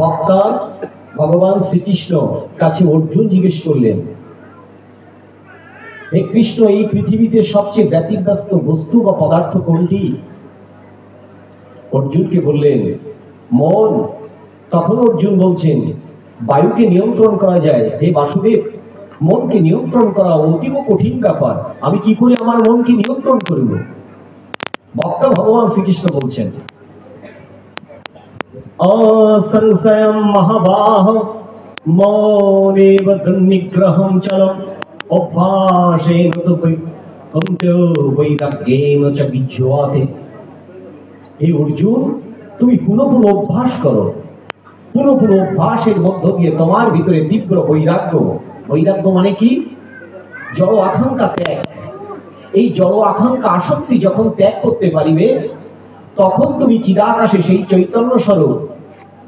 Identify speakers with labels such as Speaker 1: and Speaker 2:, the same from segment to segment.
Speaker 1: বক্তা ভগবান শ্রীকৃষ্ণ কাছে অর্জুন জিজ্ঞেস করলেন, হে কৃষ্ণ, এই পৃথিবীতে সবচেয়ে ব্যতিব্যস্ত বস্তু বা পদার্থ কোনটি? অর্জুনকে বললেন মন। তখন অর্জুন বলছেন, বায়ুকে নিয়ন্ত্রণ করা যায়। হে বাসুদেব, মনকে নিয়ন্ত্রণ করা অতীব কঠিন ব্যাপার, আমি কি করে আমার মনকে নিয়ন্ত্রণ করব? বক্তা ভগবান শ্রীকৃষ্ণ বলছেন, অসংশয়ম মহাবাহ মৌনেব নিগ্রহম চলম অভ্যাসেন তু কন্তেয় বৈরাগ্যেন চ বিজ্যতে। হে অর্জুন, তুমি পুনঃ পুনঃ অভ্যাস করো। পুনঃ পুনঃ অভ্যাসের মধ্য দিয়ে তোমার ভিতরে তীব্র বৈরাগ্য। বৈরাগ্য মানে কি? জড় আকাঙ্ক্ষা ত্যাগ। এই জড় আকাঙ্ক্ষা আসক্তি যখন ত্যাগ করতে পারিবে, তখন তুমি চিদাকাশে সেই চৈতন্য স্বরূপ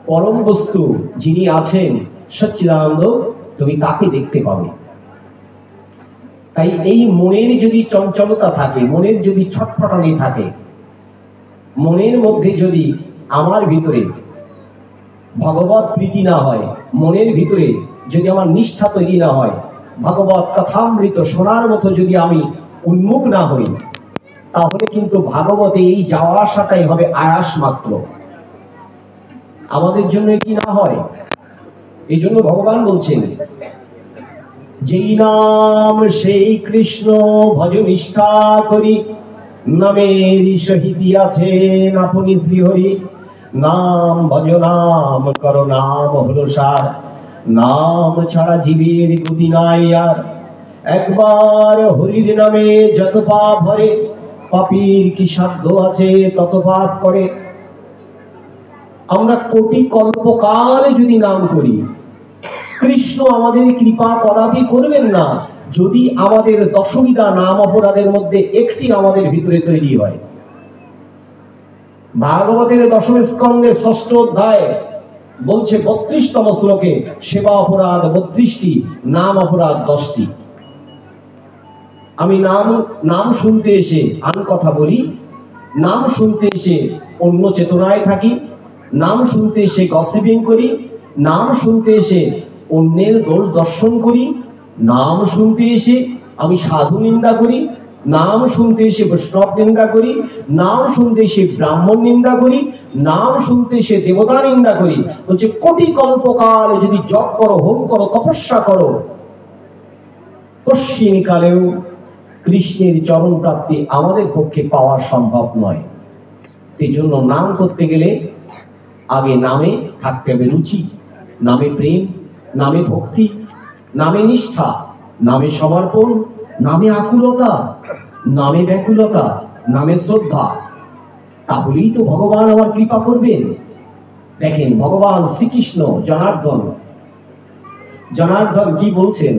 Speaker 1: পরম বস্তু যিনি আছেন সচ্চিদানন্দ, তুমি তাকে দেখতে পাবে। তাই এই মনের যদি চঞ্চলতা থাকে, মনের যদি ছটফটানি থাকে, মনের মধ্যে যদি আমার ভিতরে ভগবত প্রীতি না হয়, মনের ভিতরে যদি আমার নিষ্ঠা তৈরি না হয়, ভগবত কথামৃত শোনার মতো যদি আমি উন্মুখ না হই, তাহলে কিন্তু ভাগবতে এই যাওয়া আসাটাই হবে আয়াস মাত্র, আমাদের জন্য কি না হয়। এই জন্য ভগবান বলছেন, যেই নাম সেই কৃষ্ণ ভজ নিষ্ঠা করি, নামের সহিতি আছেন আপনি শ্রীহরি। নাম ভজ নাম কর, নাম হলো সার, নাম ছাড়া জীবের গতি নাই আর। একবার হরির নামে যত পাপ হরে, পাপীর কি সাধ্য আছে তত পাপ করে। আমরা কোটি কল্পকালে যদি নাম করি, কৃষ্ণ আমাদের কৃপা কদাপি করবেন না যদি আমাদের দশবিধা নাম অপরাধের মধ্যে একটি আমাদের ভিতরে তৈরি হয়। ভাগবতের দশম স্কন্ধের 6ষ্ঠ অধ্যায় বলছে 32তম শ্লোকে, সেবা অপরাধ 32টি, নাম অপরাধ 10টি। আমি নাম শুনতে এসে আন কথা বলি, নাম শুনতে এসে অন্য চেতনায় থাকি, নাম শুনতে এসে গসিপিং করি, নাম শুনতে এসে অন্যের দোষ দর্শন করি, নাম শুনতে এসে আমি সাধু নিন্দা করি, নাম শুনতে এসে বৈষ্ণব নিন্দা করি, নাম শুনতে এসে ব্রাহ্মণ নিন্দা করি, নাম শুনতে এসে দেবতা নিন্দা করি। বলছে কোটি কল্পকাল যদি জপ করো, হোম করো, তপস্যা করো, কশ্চিন কালেও কৃষ্ণের চরণ প্রাপ্তি আমাদের পক্ষে পাওয়া সম্ভব নয়। এই জন্য নাম করতে গেলে আগে নামে থাকতে হবে রুচি, নামে প্রেম, নামে ভক্তি, নামে নিষ্ঠা, নামে সমর্পণ, নামে আকুলতা, নামে ব্যাকুলতা, নামে শ্রদ্ধা। তাহলেই তো ভগবান আমার কৃপা করবেন। দেখেন ভগবান শ্রীকৃষ্ণ জনার্দন কি বলছেন?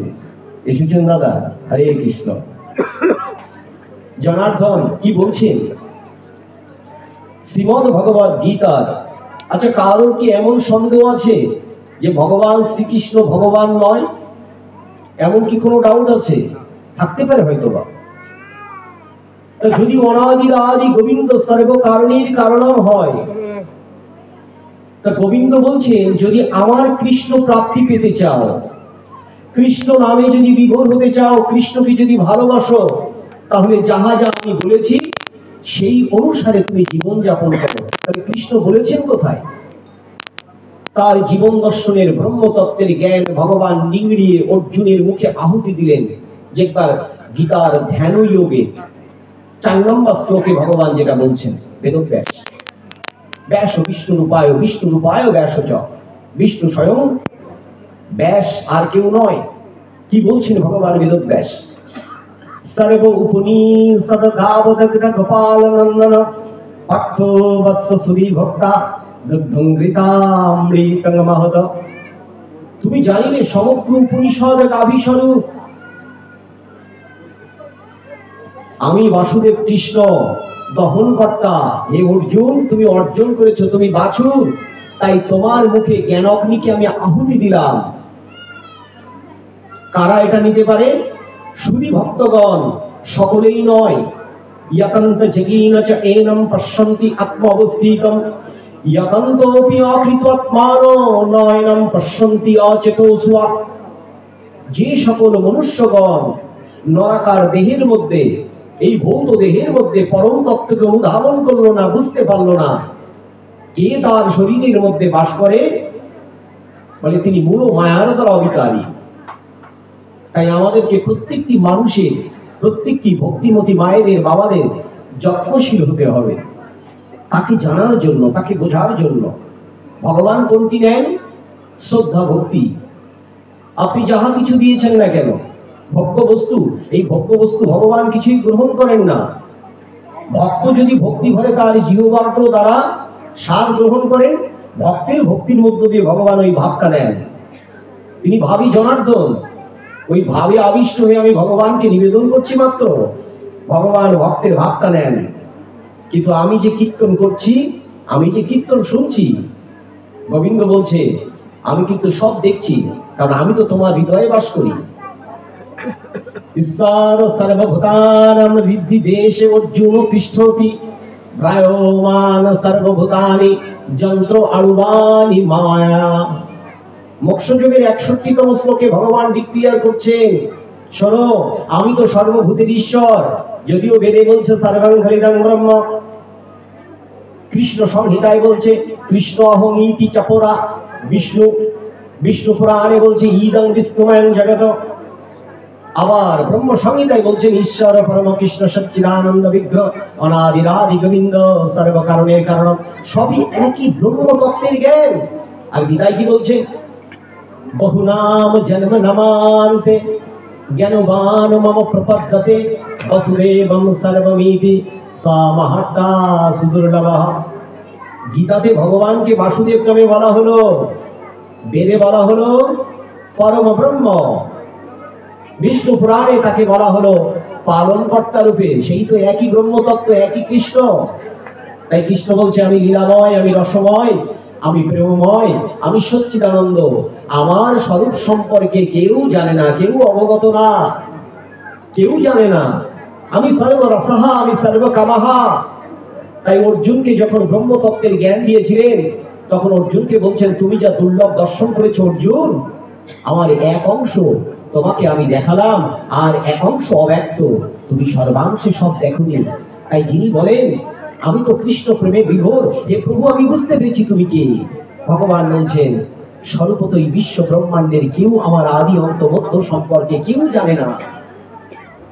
Speaker 1: এসেছেন দাদা, হরে কৃষ্ণ। জনার্দন কি বলছেন শ্রীমদ্ ভগবদ গীতার? আচ্ছা, কারোর কি এমন সন্দেহ আছে যে ভগবান শ্রীকৃষ্ণ ভগবান নয়? এমন কি কোনো ডাউট আছে? থাকতে পারে হয়তো বা। যদি অনাদির আদি গোবিন্দ সর্ব কারণের কারণম হয়, তা গোবিন্দ বলছেন যদি আমার কৃষ্ণ প্রাপ্তি পেতে চাও, কৃষ্ণ নামে যদি বিভোর হতে চাও, কৃষ্ণকে যদি ভালোবাসো, তাহলে যাহা যা আমি বলেছি সেই অনুসারে তুমি জীবন যাপন করো। তাহলে কৃষ্ণ বলেছেন কোথায়? তার জীবন দর্শনের ব্রহ্মতত্ত্বের জ্ঞান ভগবান নিংড়িয়ে অর্জুনের মুখে আহুতি দিলেন। যেবার গীতার ধ্যান যোগে 4 নম্বর শ্লোকে ভগবান যেটা বলছেন, বেদব্যাস ব্যাস বিষ্ণু রূপায় ব্যাস চ, বিষ্ণু স্বয়ং ব্যাস, আর কেউ নয়। কি বলছেন ভগবান বেদব্যাস? সর্ব উপনিষদ গাবদগ্ধ গোপাল নন্দন পার্থ বৎস সুধী ভক্তা দুগ্ধৃতামৃতং মহত। তুমি জানিলে সমগ্র উপনিষদ গাভী স্বরূপ আমি বাসুদেব কৃষ্ণ দহন কর্তা। হে অর্জুন, তুমি অর্জন করেছো, তুমি বাছুর, তাই তোমার মুখে জ্ঞান অগ্নিকে আমি আহুতি দিলাম। কারা এটা নিতে পারে? শুধু ভক্তগণ, সকলেই নয়। ইয়াতন্ত জগীন চ এনম পশ্যন্তি আত্ম অবস্থিতম ইয়াকান্তোপি অকৃতাত্মানো নয়নম পশ্যন্তি অচেতসুয়া। যে সকল মনুষ্যগণ নরাকার দেহের মধ্যে, এই ভৌত দেহের মধ্যে পরম তত্ত্বকে অনুধাবন করলো না, বুঝতে পারলো না, কে তার শরীরের মধ্যে বাস করে, বলে তিনি মূল মায়ার দ্বারা অবিকারী। তাই আমাদেরকে প্রত্যেকটি মানুষের, প্রত্যেকটি ভক্তিমতী মায়েদের, বাবাদের যত্নশীল হতে হবে, তাকে জানার জন্য, তাকে বোঝার জন্য। ভগবান কোনটি নেন? শ্রদ্ধা, ভক্তি। আপনি যাহা কিছু দিয়েছেন না কেন, ভোগ্য বস্তু, এই ভোগ্য বস্তু ভগবান কিছুই গ্রহণ করেন না। ভক্ত যদি ভক্তি ভরে তার জিহ্বার দ্বারা স্বাদ গ্রহণ করেন, ভক্তের ভক্তির মধ্য দিয়ে ভগবান ওই ভাবটা নেন। তিনি ভাবি জনার্দন, ওই ভাবে আবিষ্ট হয়ে আমি ভগবানকে নিবেদন করছি মাত্র, ভগবান ভক্তের ভাবটা নেন। কিন্তু আমি যে কীর্তন করছি, আমি যে কীর্তন শুনছি, গোবিন্দ বলছে আমি কিন্তু সব দেখছি, কারণ আমি তো তোমার হৃদয়ে বাস করি। ঈশ্বর সর্বভূতানাং হৃদি দেশে অর্জুন তিষ্ঠতি, ভ্রায়মান সর্বভূতানি যন্ত্র আণুবানি মায়া। মোক্ষযোগের 61তম শ্লোকে ভগবান ডিক্লেয়ার করছেন, শোনো, আমি তো সর্বভূতের ঈশ্বর। যদিও বেদে বলছে সর্বং খলিদং ব্রহ্ম, কৃষ্ণ সংহিতায় বলছে কৃষ্ণ অহং ইতি চপরা, বিষ্ণু পুরাণে বলছে ইদং বিষ্ণুময়ং জগত, আবার ব্রহ্ম সংহিতায় বলছেন ঈশ্বর পরম কৃষ্ণ সচ্চিদানন্দ বিগ্রহ অনাদিরাদি গোবিন্দ সর্বকারণের কারণ। সবই একই ব্রহ্ম তত্ত্বের জ্ঞান। আর গীতায় কি বলছে? বহুনাম জন্ম নামান্তে জ্ঞানবান মম প্রপদ্যতে বসুদেবং সর্বমিতি সা মহাত্মা সুদুর্লভঃ। গীতাতে ভগবানকে বাসুদেব নামে বলা হলো, বেদে বলা হলো পরম ব্রহ্ম, বিষ্ণু পুরাণে তাকে বলা হলো পালন কর্তা রূপে। সেই তো একই ব্রহ্মতত্ত্ব, একই কৃষ্ণ। তাই কৃষ্ণ বলছে আমি লীলাময়, আমি রসময়, আমি প্রেমময়, আমি সচ্চিদানন্দ। আমার স্বরূপ সম্পর্কে কেউ জানে না, কেউ অবগত না, কেউ জানে না। আমি সর্বরসাহা, আমি সর্বকামাহা। তাই অর্জুনকে যখন ব্রহ্মতত্ত্বের জ্ঞান দিয়েছিলেন, তখন অর্জুনকে বলছেন তুমি যা দুর্লভ দর্শন করেছো অর্জুন, আমার এক অংশ তোমাকে আমি দেখালাম, আর এক অংশ অব্যক্ত, তুমি সর্বাংশে সব দেখোনি। তাই যিনি বলেন আমি তো কৃষ্ণ প্রেমে বিভোর, হে প্রভু আমি বুঝতে পেরেছি তুমি কে। ভগবান বলছেন স্বরূপতই বিশ্ব ব্রহ্মাণ্ডের কেউ আমার আদি অন্ত মধ্য সম্পর্কে কেউ জানে না।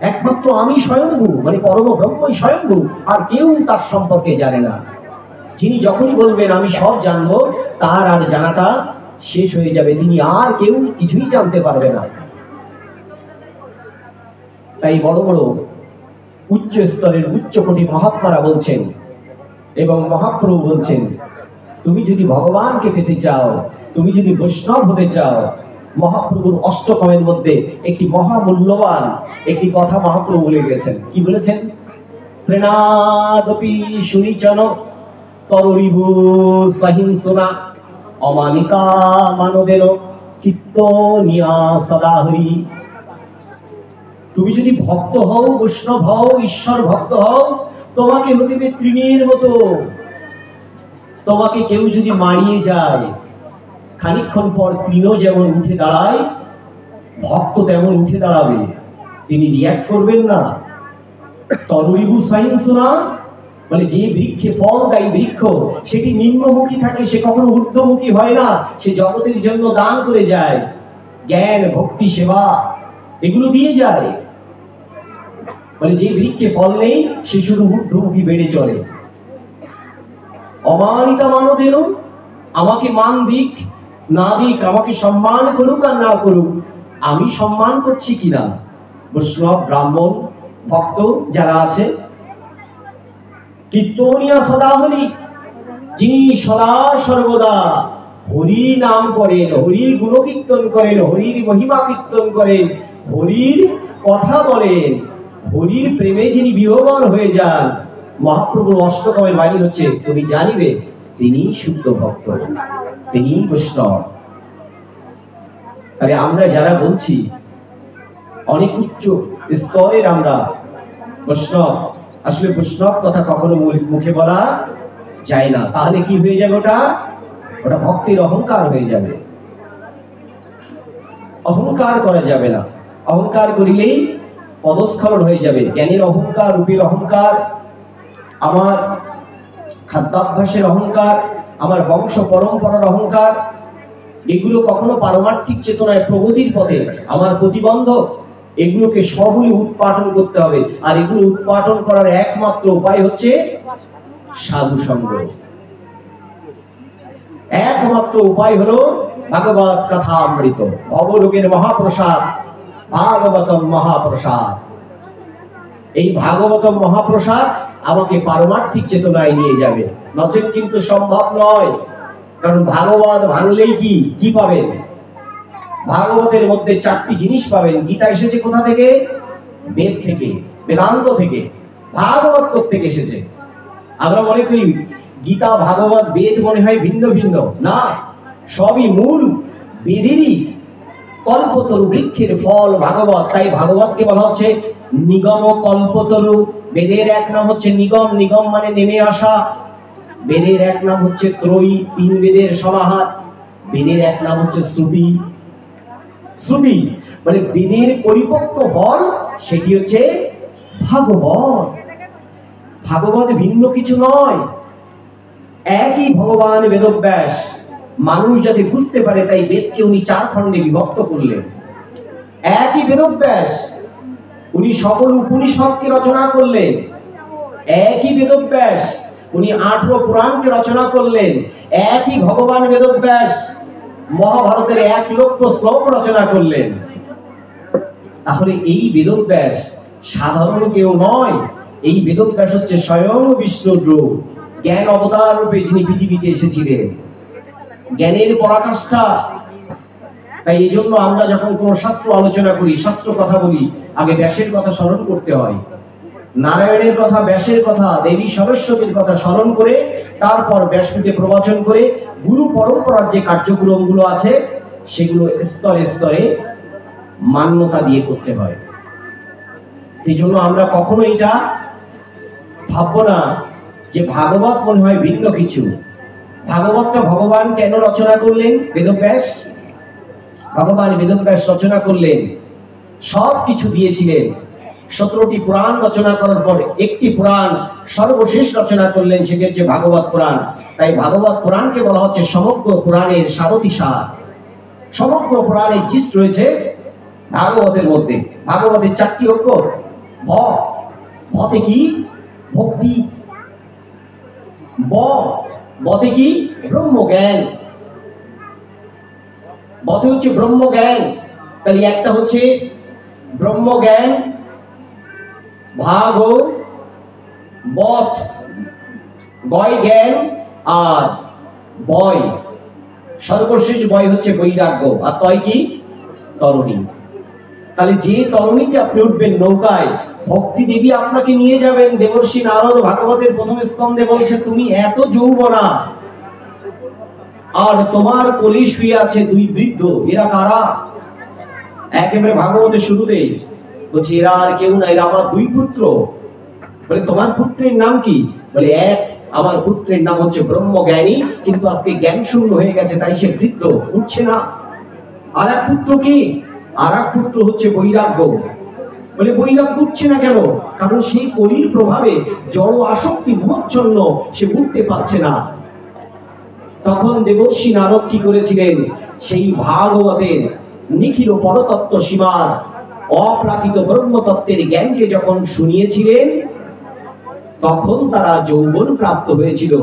Speaker 1: একমাত্র আমি স্বয়ংভূ, মানে পরম ব্রহ্মই স্বয়ংভূ, আর কেউ তার সম্পর্কে জানে না। যিনি যখনই বলবেন আমি সব জানবো, তার আর জানাটা শেষ হয়ে যাবে, তিনি আর কেউ কিছুই জানতে পারবে না। তাই বড় বড় উচ্চ স্তরের উচ্চকোটি মহাত্মারা বলছেন এবং মহাপ্রভু বলছেন তুমি যদি ভগবানকে পেতে চাও, তুমি যদি বৈষ্ণব হতে চাও, মহাপ্রভুর অষ্টকমের মধ্যে একটি মহামূল্যবান একটি কথা মহাপ্রভু বলে গেছেন। কি বলেছেন? ত্রেনাদপি সুনিচন তরিভু সহিংসনা অমানিতা মানবের কীর্তনিয়া সদা হরি। তুমি যদি ভক্ত হও, বৈষ্ণব হও, ঈশ্বর ভক্ত হও, তোমাকে হতে হবে তৃণের মতো। তোমাকে কেউ যদি মারিয়ে যায়, খানিকক্ষণ পর তৃণ যেমন উঠে দাঁড়ায়, ভক্ত তেমন উঠে দাঁড়াবে, তিনি রিয়াক্ট করবেন না। তরুরিভু সহিংসনা মানে যে বৃক্ষে ফল দেয় বৃক্ষ, সেটি নিম্নমুখী থাকে, সে কখনো ঊর্ধ্বমুখী হয় না। সে জগতের জন্য দান করে যায়, জ্ঞান, ভক্তি, সেবা এগুলো দিয়ে যায়। মানে যে বৃক্ষে ফল নেই, সে শুধু ঊর্ধ্বমুখী বেড়ে চলে। অমানিতা মানদেরও, আমাকে মান দিক না দিক, আমাকে সম্মান করুক আর না করুক, আমি সম্মান করছি কিনা, বৈষ্ণব ব্রাহ্মণ ভক্ত যারা আছে, কীর্তনিয়া সদা হরি, যিনি সদা সর্বদা হরির নাম করেন, হরির গুণকীর্তন করেন, হরির মহিমা কীর্তন করেন, হরির কথা বলেন, হরির প্রেমে যিনি বিহবল হয়ে যান। মহাপ্রভুর অষ্টকমের বাণী হচ্ছে তুমি জানিবে তিনি শুদ্ধ ভক্ত, তিনি বৈষ্ণব। তাহলে আমরা যারা বলছি অনেক উচ্চ স্তরের আমরা বৈষ্ণব, আসলে বৈষ্ণব কথা কখনো মুখে বলা যায় না। তাহলে কি হয়ে যাবে? ওটা ওটা ভক্তির অহংকার হয়ে যাবে। অহংকার করা যাবে না। অহংকার করিলেই পদস্খলন হয়ে যাবে। জ্ঞানের অহংকার, রূপের অহংকার, আমার খাদ্যাভ্যাসের অহংকার, আমার বংশ পরম্পরার অহংকার, এগুলো কখনো পারমার্থিক চেতনায় প্রগতির পথে আমার প্রতিবন্ধক। এগুলোকে সবই উৎপাটন করতে হবে। আর এগুলো উৎপাটন করার একমাত্র উপায় হচ্ছে সাধু সঙ্গ। একমাত্র উপায় হলো ভাগবত কথা অমৃত, ভবরোগের মহাপ্রসাদ, ভাগবতম মহাপ্রসাদ। এই ভাগবতম মহাপ্রসাদ আমাকে পারমার্থিক চেতনায় নিয়ে যাবে, নচেত কিন্তু সম্ভব নয়। কারণ ভাগবত ভাঙলেই কি পাবেন? ভাগবতের মধ্যে 4টি জিনিস পাবেন। গীতা এসেছে কোথা থেকে? বেদ থেকে, বেদান্ত থেকে। ভাগবত থেকে এসেছে। আমরা মনে করি গীতা, ভাগবত, বেদ মনে হয় ভিন্ন ভিন্ন। না, সবই মূল বেদেরই কল্পতরু, বৃক্ষের ফল ভাগবত। তাই ভাগবতকে বলা হচ্ছে নিগম কল্পতরু। বেদের এক নাম হচ্ছে নিগম, নিগম মানে নেমে আসা। বেদের এক নাম হচ্ছে ত্রয়ী, 3 বেদের সমাহার। বেদের এক নাম হচ্ছে শ্রুতি। শ্রুতি মানে বেদের পরিপক্ক ফল, সেটি হচ্ছে ভাগবত। ভাগবত ভিন্ন কিছু নয়, একই ভগবান বেদব্যাস। মানুষ যাতে বুঝতে পারে তাই বেদকে উনি 4 খণ্ডে বিভক্ত করলেন। একই বেদব্যাস, উনি সকল উপনিষদকে রচনা করলেন। একই বেদব্যাস, উনি 18 পুরাণকে রচনা করলেন। একই ভগবান বেদব্যাস মহাভারতের 1 লক্ষ শ্লোক রচনা করলেন। তাহলে এই বেদব্যাস সাধারণ কেউ নয়। এই বেদব্যাস হচ্ছে স্বয়ং বিষ্ণুর রূপ, জ্ঞান অবতার রূপে যিনি পৃথিবীতে এসেছিলেন, জ্ঞানের পরাকাষ্ঠা। তাই এই জন্য আমরা যখন কোন শাস্ত্র আলোচনা করি, শাস্ত্র কথা বলি, আগে ব্যাসের কথা স্মরণ করতে হয়। নারায়ণের কথা, ব্যাসের কথা, দেবী সরস্বতীর কথা স্মরণ করে তারপর ব্যাসপীঠে প্রবচন করে গুরু পরম্পরার যে কার্যক্রমগুলো আছে সেগুলো স্তরে স্তরে মান্যতা দিয়ে করতে হয়। এই জন্য আমরা কখনো এটা ভাববো না যে ভাগবত মনে হয় ভিন্ন কিছু। ভাগবতটা ভগবান কেন রচনা করলেন? বেদব্যাস, ভগবান বেদব্যাস রচনা করলেন, সব কিছু দিয়েছিলেন। 17টি পুরাণ রচনা করার পর একটি পুরাণ সর্বশেষ রচনা করলেন, সেটি হচ্ছে ভাগবত পুরাণ। তাই ভাগবত পুরাণকে বলা হচ্ছে সমগ্র পুরাণের সারথিসার। সমগ্র পুরাণের জিষ্ট রয়েছে ভাগবতের মধ্যে। ভাগবতের 4টি অক্ষর ভ। ভতে কি? ভক্তি। বতে কি? ব্রহ্মজ্ঞান। বতে হচ্ছে ব্রহ্মজ্ঞান। তাহলে একটা হচ্ছে ব্রহ্মজ্ঞান, ভাগবত, বয় জ্ঞান, আর বয় সর্বশেষ বয় হচ্ছে বৈরাগ্য। আর তয় কি? তরণী। তাহলে যে তরণীতে আপনি উঠবেন নৌকায়, ভক্তি দেবী আপনাকে নিয়ে যাবেন। দেবর্ষি নারদ ভাগবতের 1ম স্কন্ধে বলছে তুমি এত যৌবনা, আর তোমার কোলে শুয়ে আছে 2 বৃদ্ধ। এরা কারা? একেবারে ভাগবতের শুরুতেই বলছে এরা আর কেউ না, এরা আমার 2 পুত্র। বলে তোমার পুত্রের নাম কি? বলে এক, আমার পুত্রের নাম হচ্ছে ব্রহ্মজ্ঞানী, কিন্তু আজকে জ্ঞান শূন্য হয়ে গেছে, তাই সে বৃদ্ধ, উঠছে না। আর এক পুত্র কি? আর এক পুত্র হচ্ছে বৈরাগ্য। বলে বৈরাগ্য উঠছে না কেন? কারণ সেই কলির প্রভাবে জড় আসক্তি মোহচ্ছন্ন, সে উঠতে পারছে না। তখন দেবর্ষি নারদ কি করেছিলেন? সেই ভাগবতের নিখিল পরতত্ত্ব সীমার অপ্রাকৃত ব্রহ্মতত্ত্বের জ্ঞানকে যখন শুনিয়েছিলেন, তখন তারা যৌবন প্রাপ্ত হয়েছিল।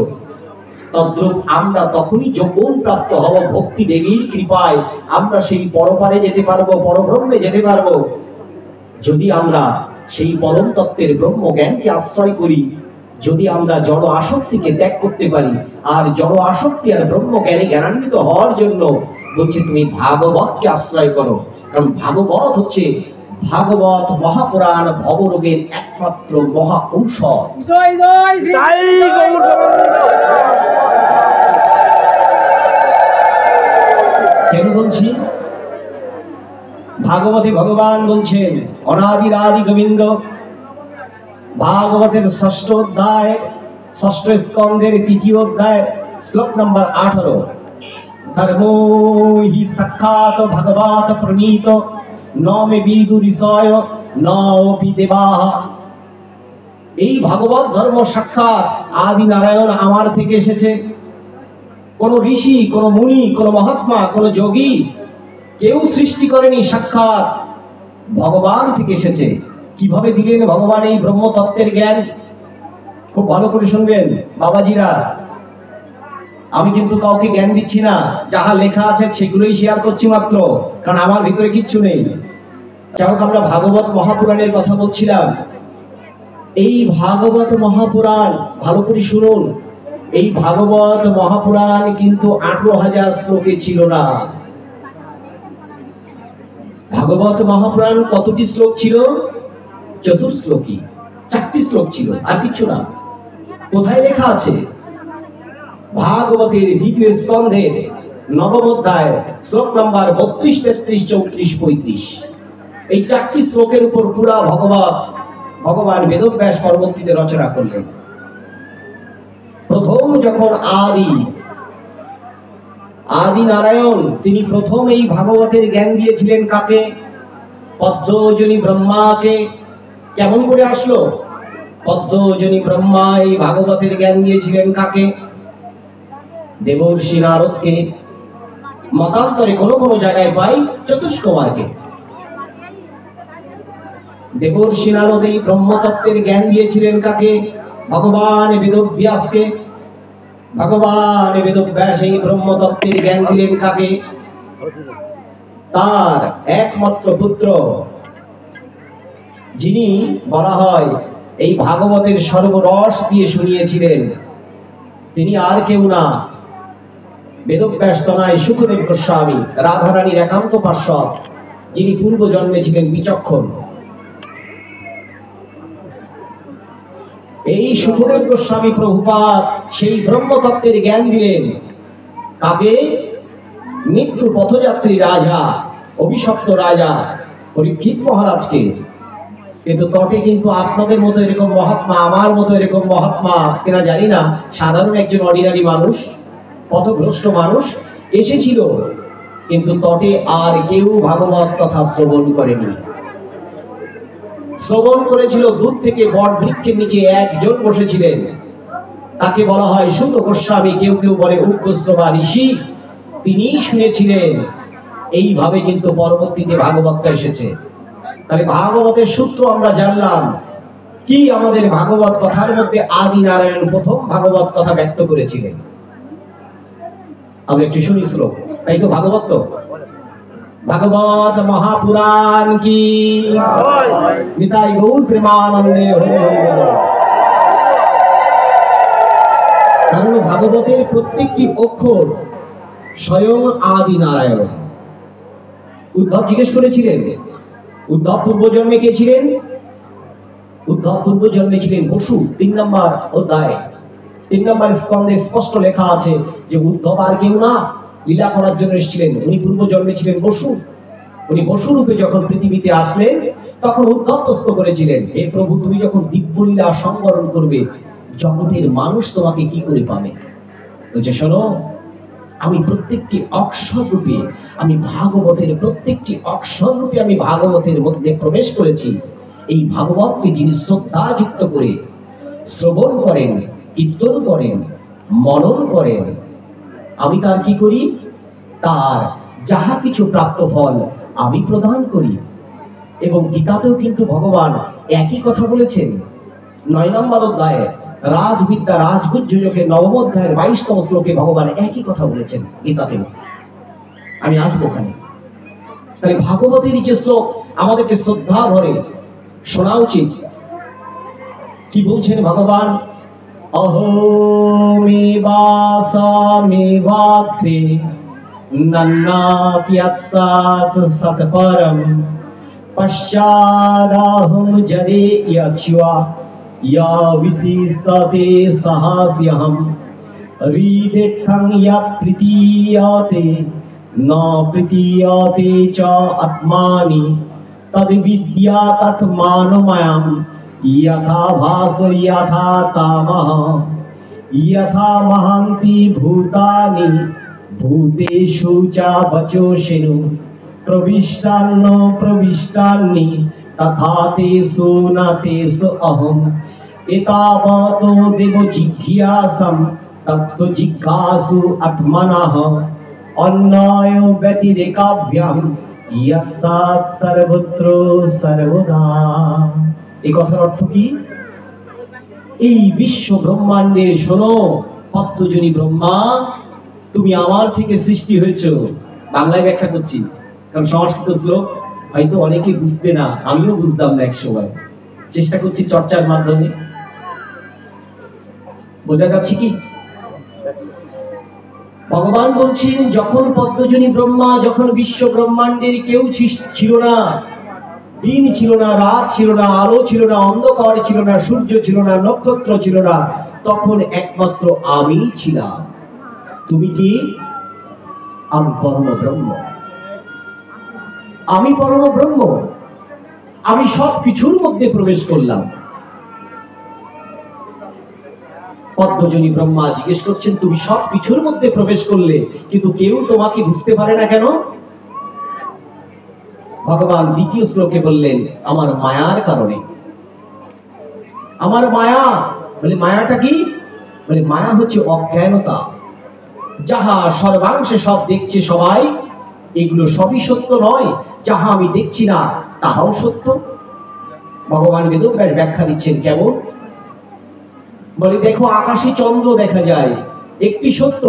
Speaker 1: তদ্রূপ আমরা তখনই যৌবন প্রাপ্ত হব ভক্তি দেবীর কৃপায়। আমরা সেই পরপারে যেতে পারবো, পরব্রহ্মে যেতে পারবো, যদি আমরা সেই পরম তত্ত্বের ব্রহ্ম জ্ঞানকে আশ্রয় করি, যদি আমরা জড় আসক্তিকে ত্যাগ করতে পারি। আর জড় আসক্তি আর ব্রহ্ম জ্ঞানে জ্ঞানান্বিত হওয়ার জন্য বলছে তুমি ভাগবতকে আশ্রয় করো। কারণ ভাগবত হচ্ছে, ভাগবত মহাপুরাণ ভবরোগের একমাত্র মহা ঔষধ। কেন বলছি? ভাগবতে ভগবান বলছেন অনাদির আদি গোবিন্দ। ভাগবতের 6ষ্ঠ অধ্যায় ষষ্ঠ স্কন্ধের তৃতীয় অধ্যায় শ্লোক নম্বর 18। ধর্মো হি সাক্ষাৎ ভগবত প্রণীত ন মে বিদু ঋষয় নপি দেবাহ। এই ভাগবত ধর্ম সাক্ষাৎ আদি নারায়ণ আমার থেকে এসেছে। কোন ঋষি, কোন মুনি, কোন মহাত্মা, কোন যোগী কেউ সৃষ্টি করেনি, সাক্ষাৎ ভগবান থেকে এসেছে। কিভাবে দিলেন ভগবান এই ব্রহ্মতত্ত্বের জ্ঞান? খুব ভালো করে শুনবেন বাবাজিরা, আমি কিন্তু কাউকে জ্ঞান দিচ্ছি না, যাহা লেখা আছে সেগুলোই শেয়ার করছি মাত্র, কারণ আমার ভিতরে কিচ্ছু নেই। যাই হোক, আমরা ভাগবত মহাপুরাণের কথা বলছিলাম। এই ভাগবত মহাপুরাণ ভালো করে শুনুন। এই ভাগবত মহাপুরাণ কিন্তু 18,000 শ্লোকে ছিল না। ভাগবত মহাপুরাণ কতটি শ্লোক ছিল? চতুর্শ্লোকী, 4টি শ্লোক ছিল, আর কিছু না। কোথায় লেখা আছে? ভাগবতের দ্বিতীয় স্কন্ধের 9ম অধ্যায় শ্লোক নম্বর 32, 33, 34, 35। এই 4টি শ্লোকের উপর পুরা ভগবান বেদব্যাস পরবর্তীতে রচনা করলেন। প্রথম যখন আদি নারায়ণ, তিনি প্রথম এই ভাগবতের জ্ঞান দিয়েছিলেন কাকে? পদ্মজনী ব্রহ্মাকে। কেমন করে আসলো? পদ্মজনী ব্রহ্মা এই ভাগবতের জ্ঞান দিয়েছিলেন কাকে? দেবর্ষি নারদকে। মতান্তরে কোনো কোনো জায়গায় পাই চতুষ্কুমারকে। দেবর্ষি নারদ এই ব্রহ্মতত্ত্বের জ্ঞান দিয়েছিলেন কাকে? ভগবান বেদব্যাসকে। ভগবান বেদব্যাস এই ব্রহ্মতত্ত্বের জ্ঞান দিলেন কাকে? তার একমাত্র পুত্র, যিনি বলা হয় এই ভাগবতের সর্বরস দিয়ে শুনিয়েছিলেন, তিনি আর কেউ না, বেদব্যাস তনয় শুকদেব গোস্বামী, রাধারানীর একান্ত পার্শ্বদ, যিনি পূর্ব জন্মে ছিলেন বিচক্ষণ। এই শুকদেব গোস্বামী প্রভুপাদ সেই ব্রহ্মতত্ত্বের জ্ঞান দিলেন কাকে? মৃত্যু পথযাত্রী রাজা, অভিশপ্ত রাজা পরীক্ষিত মহারাজকে। কিন্তু তটে কিন্তু আপনাদের মতো এরকম মহাত্মা, আমার মতো এরকম মহাত্মা কিনা জানি না, সাধারণ একজন অর্ডিনারি মানুষ, পথভ্রষ্ট মানুষ এসেছিল, কিন্তু তটে আর কেউ ভাগবত কথা শ্রবণ করেনি। শ্রবণ করেছিল দূর থেকে বট বৃক্ষের নিচে একজন বসেছিলেন, তাকে বলা হয় সুত গোস্বামী, কেউ কেউ বলে উগ্রশ্রবা ঋষি। তিনি শুনেছিলেন। এইভাবে কিন্তু পরবর্তীতে ভাগবতটা এসেছে। তাহলে ভাগবতের সূত্র আমরা জানলাম কি? আমাদের ভাগবত কথার মধ্যে আদি নারায়ণ প্রথম ভাগবত কথা ব্যক্ত করেছিলেন। আমরা একটু শুনি শ্লোক, তাই তো ভাগবত। তো ভাগবত মহাপুরাণ কি নিতাই গৌর প্রেমানন্দে হরি হরি বল। কারণ ভাগবতের প্রত্যেকটি অক্ষর স্বয়ং আদি নারায়ণ। উদ্ধব জিজ্ঞেস করেছিলেন, উদ্ধব পূর্বজন্মে কে ছিলেন? উদ্ধব পূর্বজন্মে ছিলেন বসু। 3 নম্বর অধ্যায় 3 নম্বর স্কন্ধে স্পষ্ট লেখা আছে যে উদ্ধব আর কেউ না, লীলা করার জন্য এসেছিলেন। উনি পূর্বজন্মে ছিলেন বসু। উনি বসু রূপে যখন পৃথিবীতে আসলেন, তখন উদ্ধব প্রশ্ন করেছিলেন, হে প্রভু, তুমি যখন দিব্যলীলা সংবরণ করবে, জগতের মানুষ তোমাকে কি করে পাবে? বলছে, শোনো, আমি প্রত্যেকটি অক্ষর রূপে, আমি ভাগবতের প্রত্যেকটি অক্ষর রূপে আমি ভাগবতের মধ্যে প্রবেশ করেছি। এই ভাগবতকে যিনি শ্রদ্ধা যুক্ত করে শ্রবণ করেন, কীর্তন করেন, মনন করেন, আমি তার কি করি? তার যাহা কিছু প্রাপ্ত ফল আমি প্রদান করি। এবং গীতাতেও কিন্তু ভগবান একই কথা বলেছেন। 9 নম্বর অধ্যায়ে রাজবিদ্যা রাজগুজ্জ যোগের 9ম অধ্যায়ের 22তম শ্লোকে ভগবান একই কথা বলেছেন গীতাতেও। আমি আসবো ওখানে। তাহলে ভাগবতের যে শ্লোক আমাদেরকে শ্রদ্ধা ভরে শোনা উচিত। কি বলছেন ভগবান? অহোমেবাসামেবাগ্রে নন্নাত্যাৎসাৎ সৎপরম পশ্চাদাহম যদে ইয়াচ্যা या विशिष्टते साहस्यहं हृदित्थं यत् प्रतीयते न प्रतीयते च आत्मानि तद्विद्या तत्मानमयं यथा भास यथा तामः यथा महान्ति भूतानि भूतेषु च वचोषिणु प्रविष्टान्न प्रविष्टानि तथा तेषु न तेषु अहम् एतावतो देव जिज्ञासं तत्त्व जिज्ञासु आत्मनः अन्याय व्यतिरेकाभ्यां यत्सात् सर्वत्र सर्वदा। এই কথার অর্থ কি? এই বিশ্ব ব্রহ্মাণ্ডে শোনো পদ্মজনী ব্রহ্মা, তুমি আমার থেকে সৃষ্টি হয়েছো। বাংলায় ব্যাখ্যা করছি, কারণ সংস্কৃত শ্লোক হয়তো অনেকে বুঝবে না, আমিও বুঝতাম না এক সময়, চেষ্টা করছি চর্চার মাধ্যমে। বোঝা যাচ্ছে কি? ভগবান বলছেন যখন পদ্মজনী ব্রহ্মা, যখন বিশ্ব ব্রহ্মাণ্ডের কেউ ছিল না, দিন ছিল না, রাত ছিল না, আলো ছিল না, অন্ধকার ছিল না, সূর্য ছিল না, নক্ষত্র ছিল না, তখন একমাত্র আমি ছিলাম। তুমি কি? আমি পরম ব্রহ্ম। আমি পরম ব্রহ্ম, আমি সব কিছুর মধ্যে প্রবেশ করলাম। পদ্মজনী ব্রহ্মা জিজ্ঞেস করছেন তুমি সব কিছুর মধ্যে প্রবেশ করলে, কিন্তু কেউ তোমাকে বুঝতে পারে না কেন? ভগবান দ্বিতীয় শ্লোকে বললেন আমার মায়ার কারণে। আমার মায়া বলে, মায়াটা কি? বলে মায়া হচ্ছে অজ্ঞানতা। যাহা সর্বাংশে সব দেখছে সবাই, এগুলো সবই সত্য নয়। যাহা আমি দেখছি না তাহাও সত্য। ভগবান বেদব্যাস ব্যাখ্যা দিচ্ছেন কেমন? বলে দেখো আকাশে চন্দ্র দেখা যায়, একটি সত্য,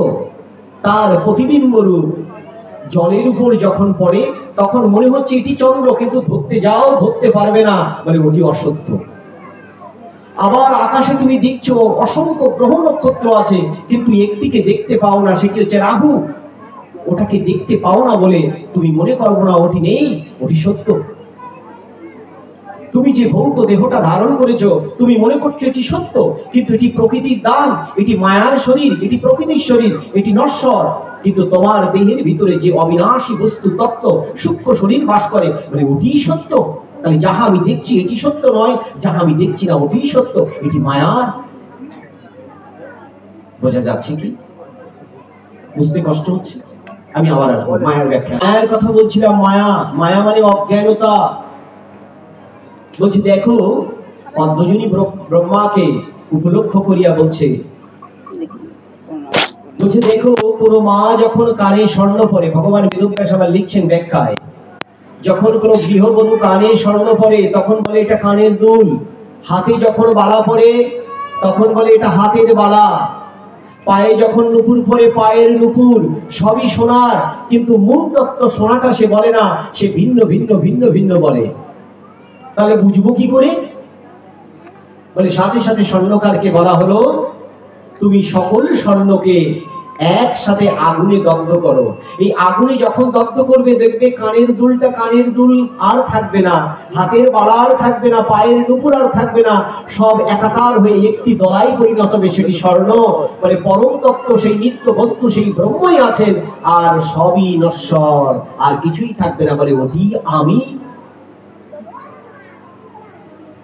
Speaker 1: তার প্রতিবিম্ব রূপ জলের উপর যখন পড়ে তখন মনে হচ্ছে এটি চন্দ্র, কিন্তু ধরতে যাও ধরতে পারবে না, বলে ওটি অসত্য। আবার আকাশে তুমি দেখছো অসংখ্য গ্রহ নক্ষত্র আছে, কিন্তু একটিকে দেখতে পাও না, সেটি হচ্ছে রাহু। ওটাকে দেখতে পাও না বলে তুমি মনে করো না ওটি নেই, ওটি সত্য। তুমি যে ভৌত দেহটা ধারণ করেছো, তুমি মনে করছো এটি সত্য, কিন্তু এটি প্রকৃতির দান, এটি মায়ার শরীর, এটি প্রকৃতির শরীর, এটি নশ্বর। কিন্তু তোমার দেহের ভিতরে যে অবিনাশী বস্তু তত্ত্ব সূক্ষ্ম শরীর বাস করে, মানে ওটি সত্য। তাহলে যাহা আমি দেখছি এটি সত্য নয়, যাহা আমি দেখছি না ওটি সত্য, এটি মায়ার। বোঝা যাচ্ছে কি? বুঝতে কষ্ট হচ্ছে? আমি আবার আসবো মায়ার ব্যাখ্যা। মায়ার কথা বলছিলাম। মায়া, মায়া মানে অজ্ঞানতা। বলছি দেখো পদ্মজনী ব্রহ্মাকে উপলক্ষ করিয়া বলছে, দেখো কোন মা যখন কানে স্বর্ণ পরে, ভগবান বেদব্যাস আবার লিখছেন ব্যাখ্যায়, যখন কোন গৃহবধূ কানে স্বর্ণ পরে তখন বলে এটা কানের দুল, হাতে যখন বালা পরে তখন বলে এটা হাতের বালা, পায়ে যখন নুপুর পরে পায়ের নুপুর, সবই সোনার, কিন্তু মূল তত্ত্ব সোনাটা সে বলে না, সে ভিন্ন ভিন্ন ভিন্ন ভিন্ন বলে। তাহলে বুঝবো কি করে? বলে সাথে সাথে স্বর্ণকারকে বলা হলো তুমি সকল স্বর্ণকে একসাথে আগুনে দগ্ধ করো। এই আগুনে যখন দগ্ধ করবে দেখবে কানের দুলটা কানের দুল আর থাকবে না, হাতের বালা আর থাকবে না, পায়ের নুপুর আর থাকবে না, সব একাকার হয়ে একটি দলাই পরিণত হবে, সেটি স্বর্ণ। মানে পরম তত্ত্ব সেই নিত্য বস্তু সেই ব্রহ্মই আছেন, আর সবই নশ্বর, আর কিছুই থাকবে না, বলে ওটি আমি।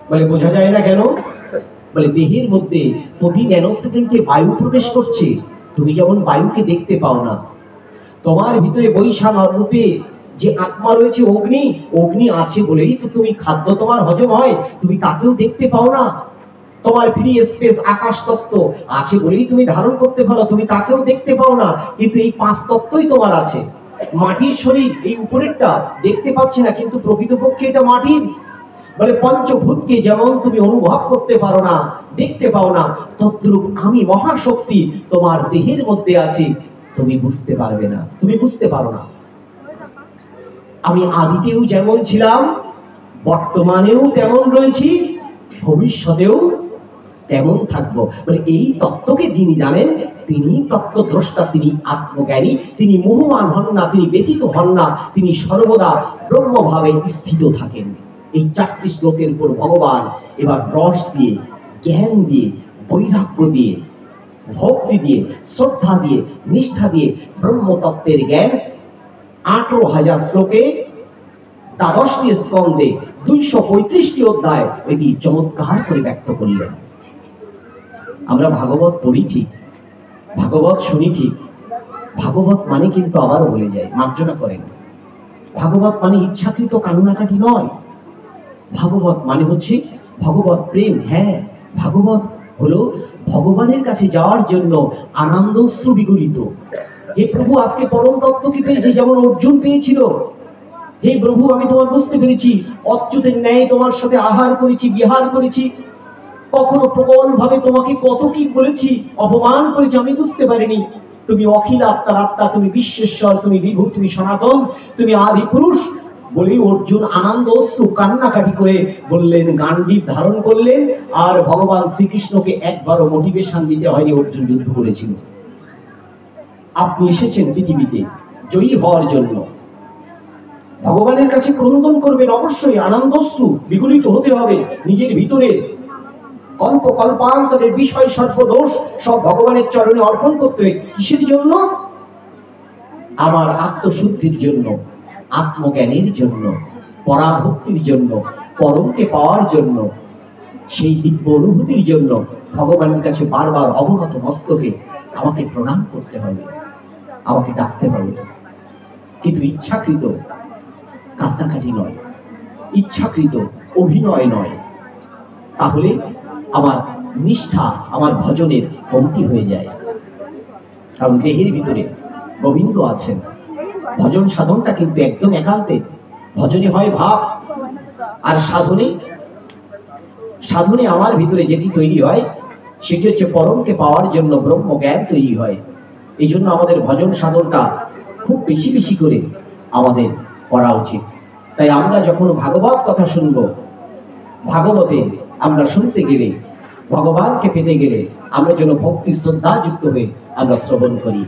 Speaker 1: বলে বোঝা যায় না কেন? বলে দেহের মধ্যে প্রতি ন্যানো সেকেন্ডে বায়ু প্রবেশ করছে, তুমি যেমন বায়ুকে দেখতে পাও না, তোমার ভিতরে বৈশাখ রূপে যে আত্মা রয়েছে অগ্নি, অগ্নি আছে বলেই তো তুমি খাদ্য তোমার হজম হয়, তুমি তাকেও দেখতে পাও না। তোমার ফ্রি স্পেস আকাশ তত্ত্ব আছে বলেই তুমি ধারণ করতে পারো, তুমি তাকেও দেখতে পাও না, কিন্তু এই পাঁচ তত্ত্বই তোমার আছে। মাটির শরীর এই উপরেরটা দেখতে পাচ্ছি না, কিন্তু প্রকৃতপক্ষে এটা মাটির। বলে পঞ্চভূতকে যেমন তুমি অনুভব করতে পারো না, দেখতে পাও না, তদ্রূপ আমি মহাশক্তি তোমার দেহের মধ্যে আছি, তুমি বুঝতে পারবে না, তুমি বুঝতে পারো না। আমি আদিতেও যেমন ছিলাম, বর্তমানেও তেমন রয়েছি, ভবিষ্যতেও তেমন থাকবো। বলে এই তত্ত্বকে যিনি জানেন তিনি তত্ত্বদ্রষ্টা, তিনি আত্মজ্ঞানী, তিনি মোহমান হন না, তিনি ব্যতীত হন না, তিনি সর্বদা ব্রহ্মভাবে স্থিত থাকেন। এই চারটি শ্লোকের উপর ভগবান এবার রস দিয়ে, জ্ঞান দিয়ে, বৈরাগ্য দিয়ে, ভক্তি দিয়ে, শ্রদ্ধা দিয়ে, নিষ্ঠা দিয়ে ব্রহ্মতত্ত্বের জ্ঞান 18,000 শ্লোকে 12টি স্কন্ধে 235টি অধ্যায় এটি চমৎকার করে ব্যক্ত করলেন। আমরা ভাগবত পড়ি ঠিক, ভাগবত শুনি ঠিক, ভাগবত মানে কিন্তু আবারও বলে যায়, মার্জনা করেন, ভাগবত মানে ইচ্ছাকৃত কান্নাকাটি নয়। ভাগবত মানে হচ্ছে ভগবত প্রেম। হ্যাঁ, ভাগবত হলো ভগবানের কাছে যাওয়ার জন্য আনন্দশ্রু বিগলিত। হে প্রভু, আজকে পরম তত্ত্বকে পেয়েছি, যেমন অর্জুন পেয়েছিল। হে প্রভু, আমি তোমার বুঝতে পেরেছি, অচ্যুতের ন্যায় তোমার সাথে আহার করেছি, বিহার করেছি, কখনো প্রবল ভাবে তোমাকে কত কি বলেছি, অপমান করেছি, আমি বুঝতে পারিনি। তুমি অখিল আত্মার আত্মা, তুমি বিশ্বেশ্বর, তুমি বিভু, তুমি সনাতন, তুমি আদি পুরুষ বলে অর্জুন আনন্দ অশ্রু কান্নাকাটি করে বললেন, গান্ডীব ধারণ করলেন। আর ভগবান শ্রীকৃষ্ণকে একবারও মোটিভেশন দিতে হয়নি, অর্জুন যুদ্ধ করেছিল। আপনি এসেছেন পৃথিবীতে জয়ী হওয়ার জন্য, ভগবানের কাছে ক্রন্দন করবেন, অবশ্যই আনন্দশ্রু বিগলিত হতে হবে নিজের ভিতরে। কল্প কল্পান্তরের বিষয় সর্বদোষ সব ভগবানের চরণে অর্পণ করতে হবে। কিসের জন্য? আমার আত্মশুদ্ধির জন্য, আত্মজ্ঞানের জন্য, পরাভক্তির জন্য, পরমকে পাওয়ার জন্য, সেই দিব্য অনুভূতির জন্য ভগবানের কাছে বারবার অবনত মস্তকে আমাকে প্রণাম করতে হবে, আমাকে ডাকতে হবে। কিন্তু ইচ্ছাকৃত কান্নাকাটি নয়, ইচ্ছাকৃত অভিনয় নয়। তাহলে আমার নিষ্ঠা, আমার ভজনের কমতি হয়ে যায়। কারণ দেহের ভিতরে গোবিন্দ আছেন। ভজন সাধনটা কিন্তু একদম একান্তে। ভজনে হয় ভাব, আর সাধনে আমার ভিতরে যেটি তৈরি হয় সেটি হচ্ছে পরমকে পাওয়ার জন্য ব্রহ্ম জ্ঞান তৈরি হয়। এই জন্য আমাদের ভজন সাধনটা খুব বেশি বেশি করে আমাদের করা উচিত। তাই আমরা যখন ভাগবত কথা শুনব, ভাগবতে আমরা শুনতে গেলে, ভগবানকে পেতে গেলে আমরা যেন ভক্তি শ্রদ্ধা যুক্ত হয়ে আমরা শ্রবণ করি।